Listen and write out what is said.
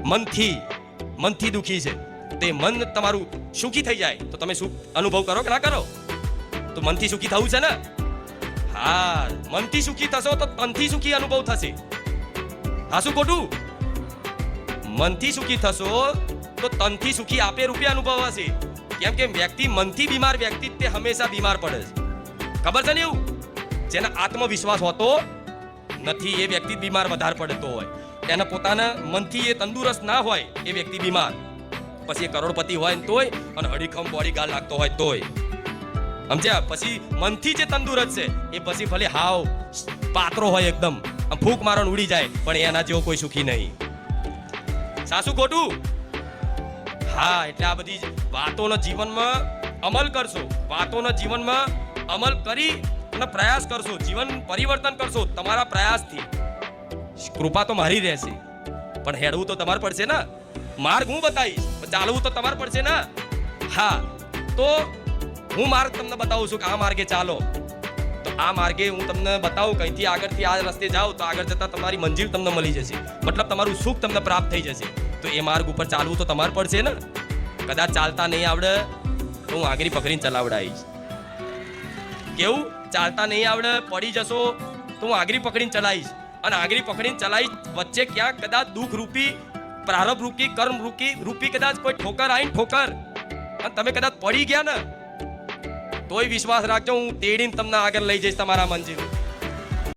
મનથી દુખી છે, તે મન તમારું સુખી થઈ જાય તો તમે સુખ અનુભવ કરો કે ના કરો? તો મનથી સુખી થવું છે ને? હા, મનથી સુખી થશો તો તનથી સુખી અનુભવ થશે. હા, શું ખોટું? મનથી સુખી થશો તો તનથી સુખી આપે રૂપે અનુભવ હશે. કેમ કે વ્યક્તિ મનથી બીમાર વ્યક્તિ તે હંમેશા બીમાર પડે છે. ખબર છે ને? એવું જેના આત્મવિશ્વાસ હોતો નથી એ વ્યક્તિ બીમાર વધારે પડતો હોય. એને પોતાના મનથી એ તંદુરસ્ત ના હોય એ વ્યક્તિ બીમાર. પછી એ કરોડપતિ હોય ને તોય અને અડીખમ બોડી ગાર્ડ લાગતો હોય તોય. સમજ્યા? પછી મનથી જે તંદુરસ્ત છે એ પછી ભલે હાવ પાત્રો હોય એકદમ, આમ ફૂંક મારવાનું ઉડી જાય, પણ એના જેવો કોઈ સુખી નહીં. સાસુ ખોટું? હા, એટલે આ બધી વાતોના જીવનમાં અમલ કરશો, વાતોના જીવનમાં અમલ કરી અને પ્રયાસ કરશો, જીવન પરિવર્તન કરશો તમારા પ્રયાસથી. કૃપા તો મારી રહેશે, પણ હેડવું તો તમારે પડશે ને. માર્ગ હું બતાવીશ, ચાલવું તો તમારે પડશે ને. હા, તો હું માર્ગ તમને બતાવું છું કે આ માર્ગે ચાલો. તો આ માર્ગે હું તમને બતાવું, કઈથી આગળથી આ રસ્તે જાઓ તો આગળ જતા તમારી મંજિલ તમને મળી જશે, મતલબ તમારું સુખ તમને પ્રાપ્ત થઈ જશે. તો એ માર્ગ ઉપર ચાલવું તો તમારે પડશે ને. કદાચ ચાલતા નહીં આવડે તો હું આગળ પકડીને ચલાવડાવીશ. કેવું? ચાલતા નહીં આવડે, પડી જશો તો હું આગળ પકડીને ચલાવીશ, અને આગળ પકડીને ચલાવીશ. વચ્ચે ક્યાંક કદાચ દુઃખ રૂપી, પ્રારબ્ધ રૂપી, કર્મ રૂપી કદાચ કોઈ ઠોકર આવીને ઠોકર અને તમે કદાચ પડી ગયા ને, તોય વિશ્વાસ રાખજો, હું તેડીને તમને આગળ લઈ જઈશ તમારા મંજિલ.